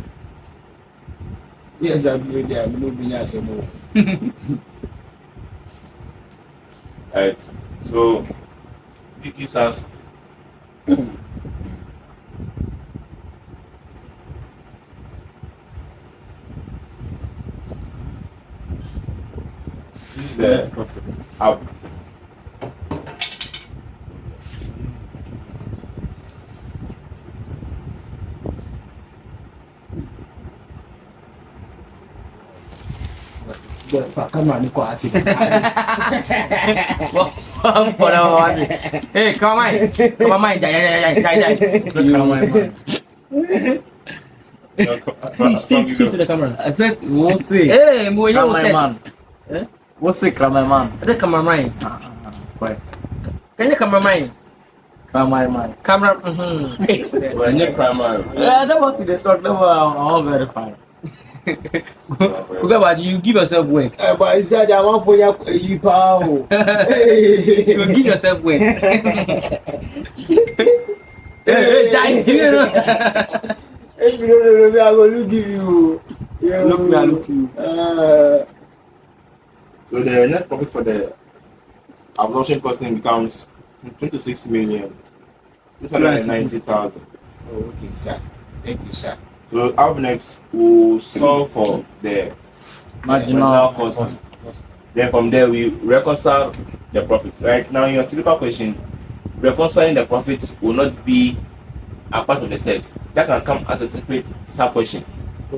Speaker 5: Yes, I believe they are moving as a move.
Speaker 1: Right. So it gives us the
Speaker 4: Profit.
Speaker 1: up.
Speaker 5: Come on, quase.
Speaker 3: Hey, come on, jai. Please speak to the camera.
Speaker 4: I said, we'll see.
Speaker 3: Hey, Moyo said.
Speaker 4: Cameraman. We'll see, cameraman.
Speaker 3: The cameraman.
Speaker 4: Wait.
Speaker 3: Can you cameraman?
Speaker 4: Cameraman.
Speaker 3: Camera.
Speaker 1: When you primary.
Speaker 4: That's what they talk about. I'll verify.
Speaker 3: But you give yourself work.
Speaker 5: But I said, I want for you, power.
Speaker 3: You give yourself work. Hey, jai, you know.
Speaker 5: If you don't know, I will give you.
Speaker 4: Look you.
Speaker 1: So the net profit for the absorption costing becomes 26 million 690,000.
Speaker 5: Oh, okay, sir. Thank you, sir.
Speaker 1: So up next we'll solve for the marginal cost. Then from there we reconcile the profit. Right now in your typical question, reconciling the profit will not be a part of the steps. That can come as a separate sub question.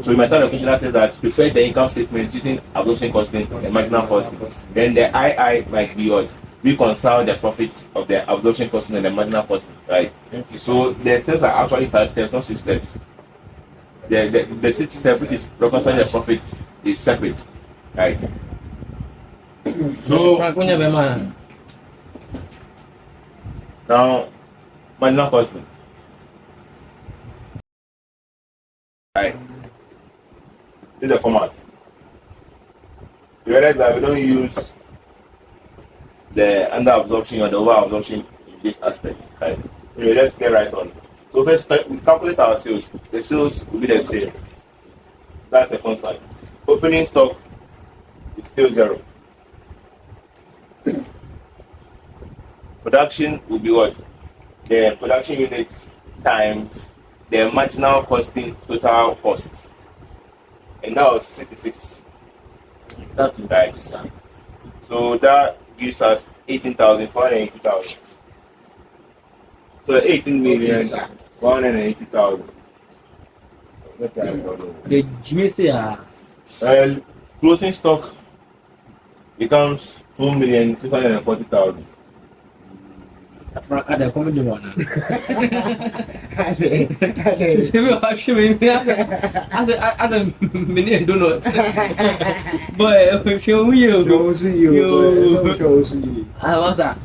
Speaker 1: So we might have a question that says that prepare the income statement using absorption costing and marginal costing. Then the II might be what? Reconcile the profits of the absorption costing and the marginal costing, right?
Speaker 5: Thank you, sir.
Speaker 1: So the steps are actually 5 steps, not 6 steps. The 6th step, which is reconciling the profits, is separate, right? So now marginal costing, right? This is the format. You realize that we don't use the under absorption or the over absorption in this aspect, right? Let's get right on. So first, we calculate our sales. The sales will be the same. That's a constant. Opening stock is still 0. Production will be what? The production units times the marginal costing total cost. And that was 66.
Speaker 4: Exactly.
Speaker 1: Right. So that gives us 18,480,000. So 18 million 480,000.
Speaker 3: the GSA.
Speaker 1: Closing stock becomes 2,640,000.
Speaker 3: At the comedy one. As a million donuts. Boy, show you. I was that.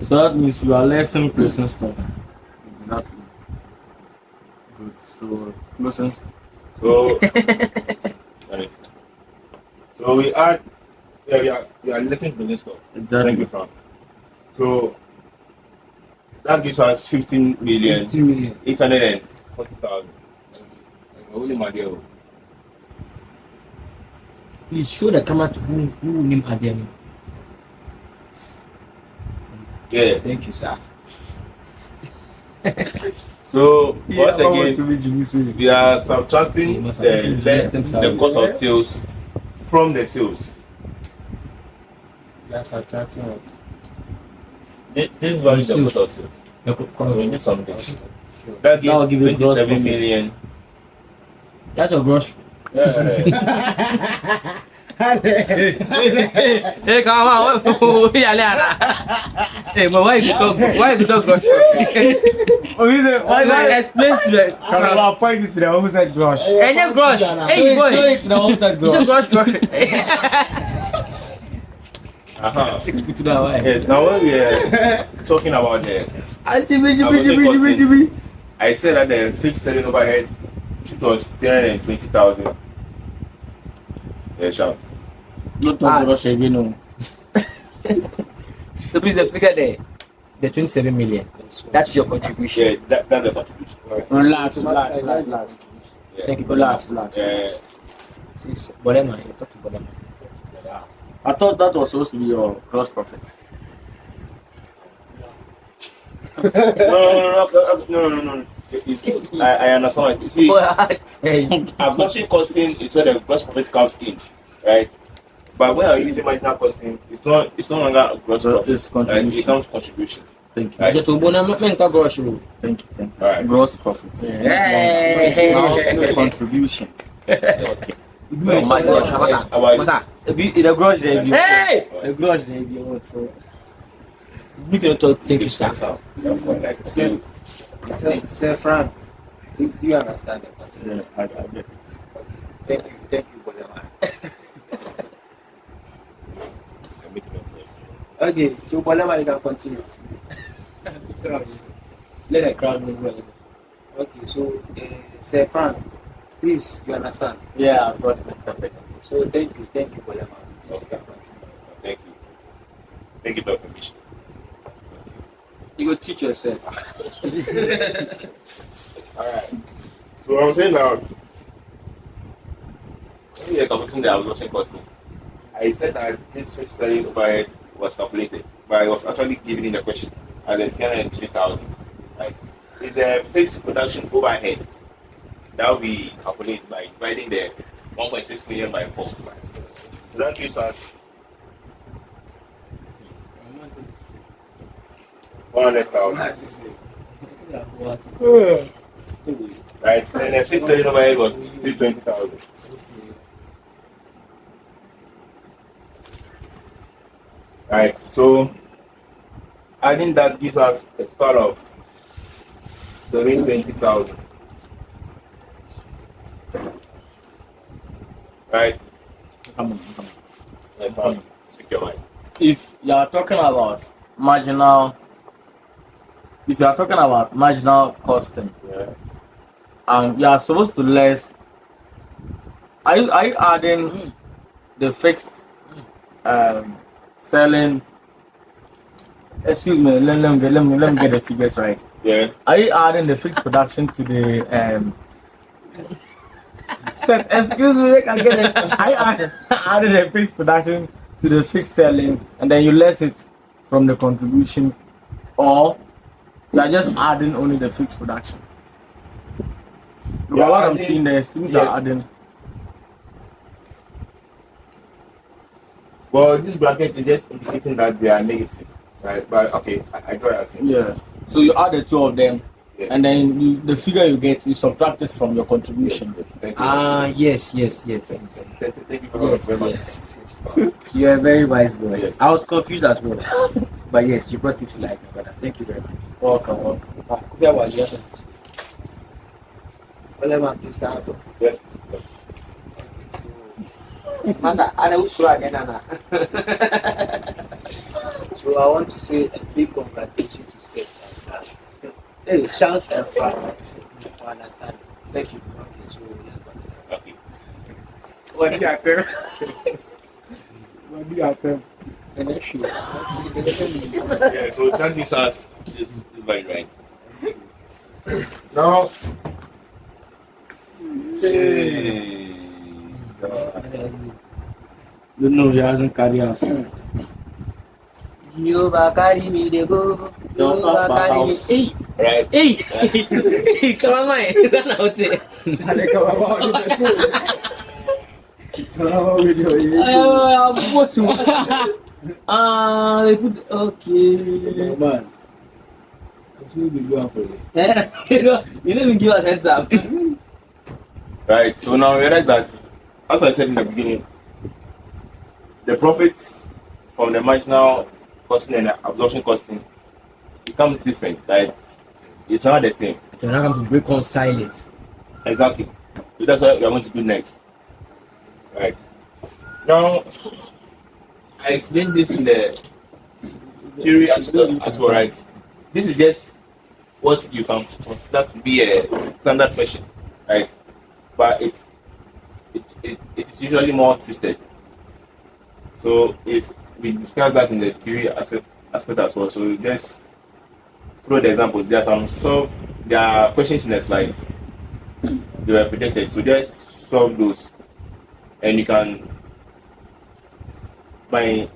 Speaker 4: So that means you are lessing closing stock. Exactly. Good. So closing stock.
Speaker 1: So, right. So we add, we are listening to this stuff.
Speaker 4: Exactly.
Speaker 1: Thank you, Frank. So that gives us 15 million 840,000. Only my deal.
Speaker 3: Please show the camera to who name Adem.
Speaker 1: Yeah.
Speaker 5: Thank you, sir.
Speaker 1: So once again, we are subtracting the cost of sales from the sales.
Speaker 5: are subtracting it.
Speaker 1: This value is the total sales. So we need something. That
Speaker 4: That will
Speaker 1: gives
Speaker 4: give you gross
Speaker 1: 27
Speaker 4: profit.
Speaker 1: million.
Speaker 3: That's your gross. Hey, come on. Hey, but why you talk gross? Why explain to the
Speaker 2: I'll point it to the who said grosh.
Speaker 3: any gross? Hey, boy. You said gross.
Speaker 1: Uh-huh.
Speaker 3: Put it away.
Speaker 1: Yes, now when we are talking about I said that the fixed selling overhead it was 320,000. Yeah, sure.
Speaker 4: Not talk gross again, no.
Speaker 3: So please, the figure there, the 27 million. That's your contribution.
Speaker 1: Yeah, that's the contribution.
Speaker 4: Relax.
Speaker 1: Yeah.
Speaker 3: Thank you.
Speaker 4: Relax.
Speaker 3: Bolema, you talk to Bolema.
Speaker 4: I thought that was supposed to be your gross profit.
Speaker 1: No. I understand. You see, absorption costing is where the gross profit comes in, right? But when I'm using marginal costing, it's no longer a gross
Speaker 4: So
Speaker 1: profit.
Speaker 4: it's contribution.
Speaker 1: Right? It becomes contribution.
Speaker 4: Thank you.
Speaker 1: Right.
Speaker 3: Just to Bonema, men talk gross.
Speaker 4: Thank you.
Speaker 1: Alright.
Speaker 4: Gross profit.
Speaker 3: Hey.
Speaker 4: Now contribution.
Speaker 3: Okay.
Speaker 1: No,
Speaker 3: My gosh, what's
Speaker 1: Yes,
Speaker 3: that?
Speaker 1: about-
Speaker 3: What's that?
Speaker 4: In the gross there,
Speaker 3: Hey!
Speaker 4: the gross there, so
Speaker 3: You can talk. Thank you, sir.
Speaker 1: Like,
Speaker 5: Sir, Frank, do you understand the concept?
Speaker 4: yeah, I get it.
Speaker 5: Thank you, Bolema. Okay, so Bolema, you can continue.
Speaker 3: Let the crowd know well.
Speaker 5: Okay, so Sir Frank, please, you understand?
Speaker 4: Yeah, I've got it. Perfect.
Speaker 5: So thank you, Bolema. You can continue.
Speaker 1: Thank you for your permission.
Speaker 3: You go teach yourself.
Speaker 1: Alright. So I'm saying now, when we are calculating the absorption costing, I said that this fixed selling overhead was calculated, but it was actually given in the question as a 10,000. Right? It's a fixed production overhead that we calculate by dividing the 1.6 million by 4. So that gives us 400,000. Right? And the fixed selling overhead was 320,000. Right, so adding that gives us a total of 720,000. Right?
Speaker 4: Come on.
Speaker 1: Speak your mind.
Speaker 4: If you are talking about marginal costing,
Speaker 1: Yeah.
Speaker 4: and you are supposed to less, are you adding the fixed selling? Excuse me, let me get the figures right.
Speaker 1: Yeah.
Speaker 4: Are you adding the fixed production to the excuse me, I can get it. I added the fixed production to the fixed selling, and then you less it from the contribution, or you are just adding only the fixed production?
Speaker 1: Yeah,
Speaker 4: What I'm
Speaker 1: adding-
Speaker 4: seeing there seems
Speaker 1: yes.
Speaker 4: are adding.
Speaker 1: Well, this bracket is just indicating that they are negative. Right? But okay, I got what you're saying.
Speaker 4: Yeah. So you add the two of them,
Speaker 1: Yeah.
Speaker 4: and then the figure you get, you subtract it from your contribution.
Speaker 1: Thank you.
Speaker 3: Yes.
Speaker 1: Thank you very much.
Speaker 3: You're a very wise boy.
Speaker 1: Yes.
Speaker 3: I was confused as well. But yes, you brought me to life, my brother. Thank you very much.
Speaker 4: Welcome.
Speaker 5: Bolema, please can I talk?
Speaker 1: Yes.
Speaker 3: Masa, I know sure again, Anna.
Speaker 5: So I want to say a big congratulations to Seth and Frank. Hey, shouts and Frank. For understanding.
Speaker 3: Thank you.
Speaker 5: Okay, so let's continue.
Speaker 1: Okay.
Speaker 2: What do you have to? What do you have to?
Speaker 3: And then she.
Speaker 1: Yeah, so that gives us this value, right? Now, hey,
Speaker 4: No, he hasn't carried us.
Speaker 3: Jehovah carry me, they go. Jehovah carry me. Hey,
Speaker 1: right?
Speaker 3: hey, come on, man. Is that not it?
Speaker 5: What?
Speaker 4: They put okay.
Speaker 5: Yeah, man. That's what we do for you.
Speaker 4: You don't even give us heads up.
Speaker 1: Right. So now realize that, as I said in the beginning, the profits from the marginal costing and absorption costing becomes different. Right? It's not the same.
Speaker 3: You're not going to reconcile it.
Speaker 1: Exactly. So that's what we are going to do next. Right. Now, I explained this in the theory as well, right? This is just what you can consider to be a standard question, right? But it is usually more twisted. So we discussed that in the theory aspect as well. So just follow the examples. There are questions in the slides. They were predicted. So just solve those, and you can. My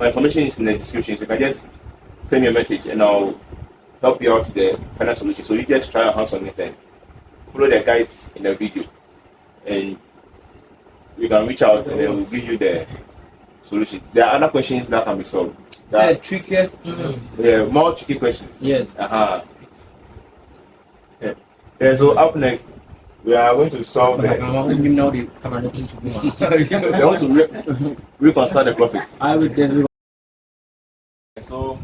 Speaker 1: information is in the description. So you can just send me a message, and I'll help you out with the final solution. So you just try your hands on it and follow the guides in the video, and you can reach out, and then we'll give you the solution. There are other questions that can be solved.
Speaker 3: The trickiest.
Speaker 1: Yeah, more tricky questions.
Speaker 3: Yes.
Speaker 1: Yeah. So up next, we are going to solve the.
Speaker 3: You know the camera looking to be on.
Speaker 1: We want to reconcile the profits.
Speaker 4: I would definitely.
Speaker 1: So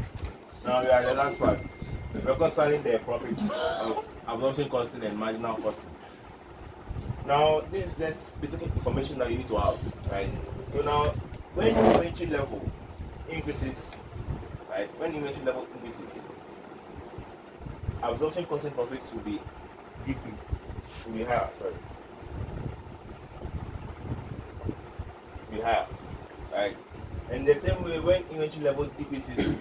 Speaker 1: now we are at the last part, reconciling the profits of absorption costing and marginal costing. Now this is just basic information that you need to have, right? So now when inventory level increases, right? When inventory level increases, absorption costing profits will be decreased, will be higher. Sorry, will be higher, right? And the same way, when inventory level decreases,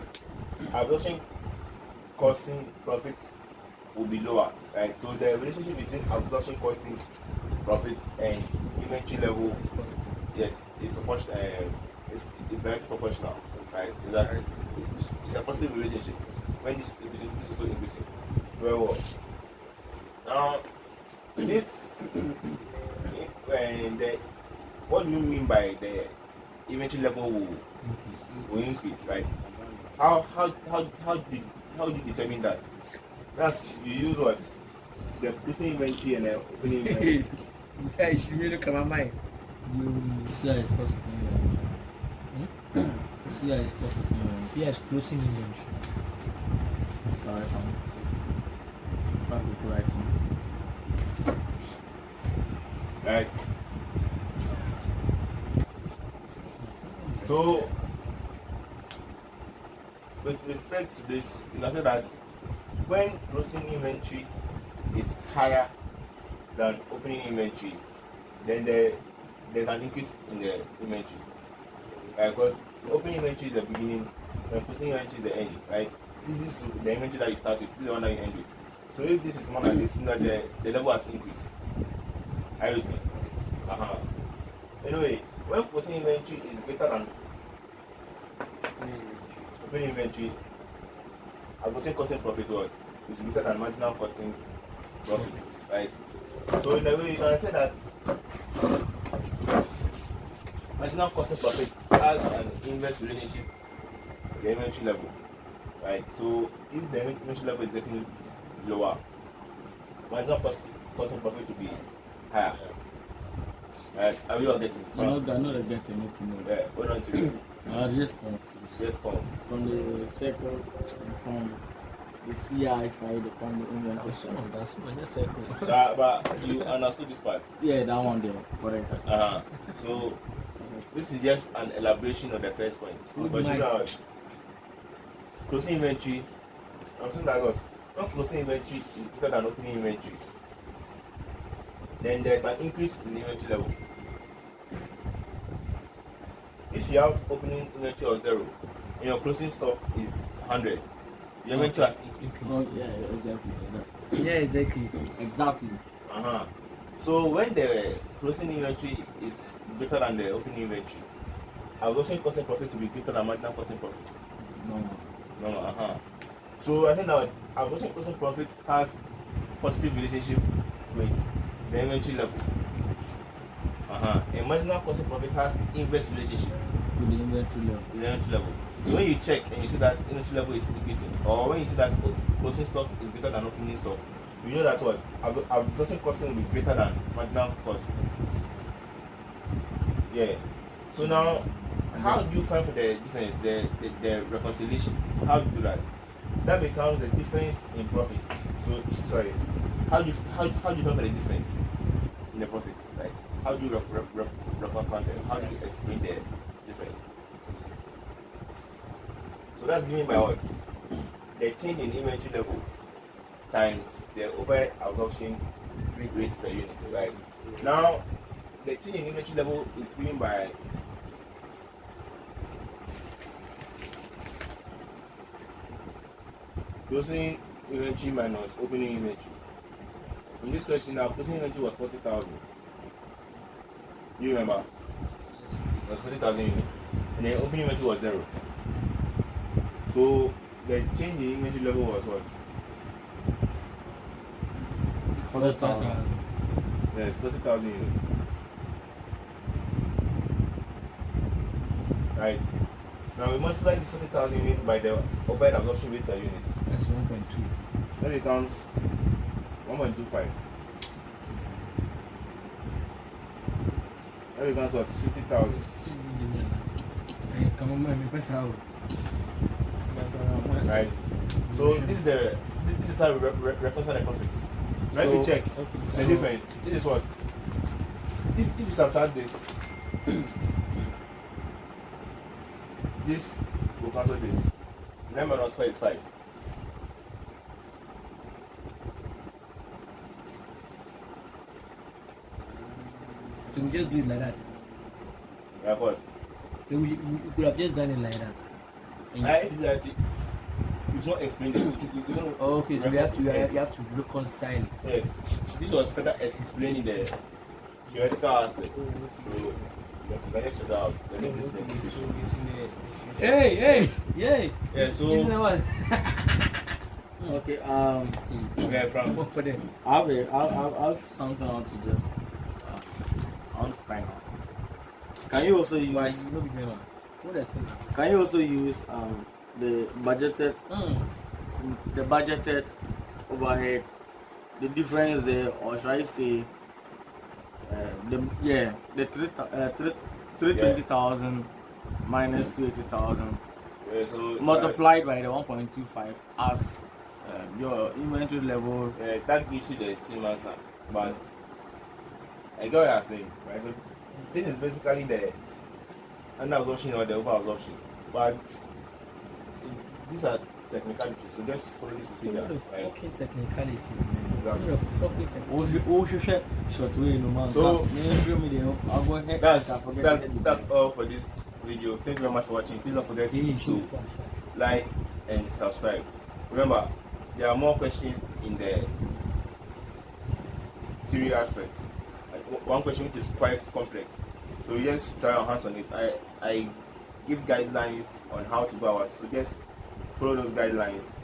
Speaker 1: absorption costing profits will be lower, right? So the relationship between absorption costing profits and inventory level, yes, is proportional. Is directly proportional, right? It's a positive relationship. When this is increasing, this is also increasing. Very well. Now, this and what do you mean by the inventory level will increase, right? How do you determine that? That's you use what? The closing inventory and the opening inventory.
Speaker 3: You should really come on mind.
Speaker 4: CI is cost of inventory. CI is cost of inventory.
Speaker 3: See, as closing inventory.
Speaker 4: Alright, I'm trying to correct it.
Speaker 1: Right. So, with respect to this, you can say that when closing inventory is higher than opening inventory, then there's an increase in the inventory. Because opening inventory is the beginning, and closing inventory is the end, right? This is the inventory that you start with, this is the one that you end with. So if this is one like this, means that the level has increased. Are you with me? Anyway, when closing inventory is greater than opening inventory, absorption costing profit was is greater than marginal costing profit, right? So in a way, you can say that marginal costing profit has an inverse relationship with the inventory level, right? So if the inventory level is getting lower, marginal costing profit will be higher. Right? Are we all getting it?
Speaker 4: I'm not getting it.
Speaker 1: Yeah, hold on to it.
Speaker 4: I'm just confused.
Speaker 1: Just come.
Speaker 4: From the circle, from the CI side, from the inventory
Speaker 3: That's
Speaker 4: side.
Speaker 3: one. That's one. Just circle.
Speaker 1: But you understood this part.
Speaker 4: Yeah, that one there, correct.
Speaker 1: So this is just an elaboration of the first point. But you know, closing inventory, I'm saying that what? When closing inventory is greater than opening inventory, then there's an increase in the inventory level. If you have opening inventory of 0 and your closing stock is 100, your inventory has increased.
Speaker 4: Oh, yeah, exactly.
Speaker 3: Yeah, exactly.
Speaker 4: Exactly.
Speaker 1: So when the closing inventory is greater than the opening inventory, absorption costing profit will be greater than marginal costing profit. No. So I think that absorption costing profit has positive relationship with the inventory level. And marginal costing profit has inverse relationship
Speaker 4: With the inventory level.
Speaker 1: with the inventory level. So when you check and you see that inventory level is increasing, or when you see that closing stock is greater than opening stock, you know that what absorption costing will be greater than marginal cost. Yeah. So now, how do you find for the difference, the reconciliation? How do you do that? That becomes the difference in profits. So sorry, how do you find for the difference in the profits? Right? How do you reconcile them? How do you explain the difference? So that's given by what? The change in inventory level times the overhead absorption rate per unit, right? Now, the change in inventory level is given by closing inventory minus opening inventory. In this question now, closing inventory was 40,000. You remember? It was 40,000 units. And then opening inventory was 0. So the change in inventory level was what?
Speaker 4: 40,000.
Speaker 1: Yes, 40,000 units. Right. Now we multiply this 40,000 units by the overhead absorption rate per unit.
Speaker 3: That's 1.2.
Speaker 1: That becomes 1.25. That becomes what? 50,000.
Speaker 3: Come on, man, press out.
Speaker 1: Right. So this is how we reconcile the profits. Right?
Speaker 4: So,
Speaker 1: We check the difference. This is what? If you subtract this, this will cancel this. 9 minus 5 is 5.
Speaker 3: So we just do it like that.
Speaker 1: Yeah, what?
Speaker 3: So we could have just done it like that.
Speaker 1: I feel that it's not explained. You don't
Speaker 3: Okay, so
Speaker 1: Yes.
Speaker 3: you have to reconcile it.
Speaker 1: Yes. This was further explaining the theoretical aspect. So you can just check it out. The link is in the description.
Speaker 3: Hey!
Speaker 1: Yeah, so
Speaker 3: You know what?
Speaker 4: Okay,
Speaker 1: okay, from
Speaker 3: Work for them.
Speaker 4: I have something I want to just I want to find out. Can you also
Speaker 3: Why
Speaker 4: use
Speaker 3: you know me, man? What that's it?
Speaker 4: can you also use the budgeted overhead, the difference there, or should I say the 320,000 minus 280,000
Speaker 1: yeah, so
Speaker 4: multiplied by the 1.25 as your inventory level.
Speaker 1: that gives you the same answer, but I get what you're saying, right? So this is basically the under absorption or the over absorption, but these are technicalities. So just follow this procedure.
Speaker 3: What the
Speaker 1: Right?
Speaker 3: fucking technicalities, man?
Speaker 1: Exactly.
Speaker 3: What the fucking technicalities?
Speaker 4: Short way, no man.
Speaker 1: So-
Speaker 4: I'll go ahead.
Speaker 1: That's all for this video. Thank you very much for watching. Please don't forget to like and subscribe. Remember, there are more questions in the theory aspect. Like one question which is quite complex. So we just try our hands on it. I give guidelines on how to go about it. So just follow those guidelines.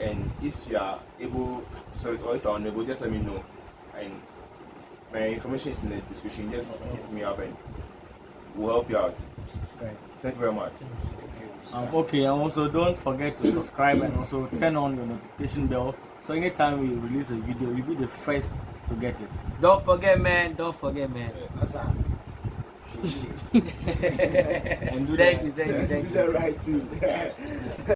Speaker 1: And if you are able to solve it or if you are unable, just let me know. And my information is in the description. Just hit me up and we'll help you out.
Speaker 3: Right.
Speaker 1: Thank you very much.
Speaker 4: Okay, and also don't forget to subscribe and also turn on your notification bell so anytime we release a video, you'll be the first to get it.
Speaker 3: Don't forget, man. Don't forget, man.
Speaker 5: Asa.
Speaker 4: And do
Speaker 3: Thank
Speaker 4: that.
Speaker 3: you, thank you, thank
Speaker 5: Do
Speaker 3: you.
Speaker 5: the right thing.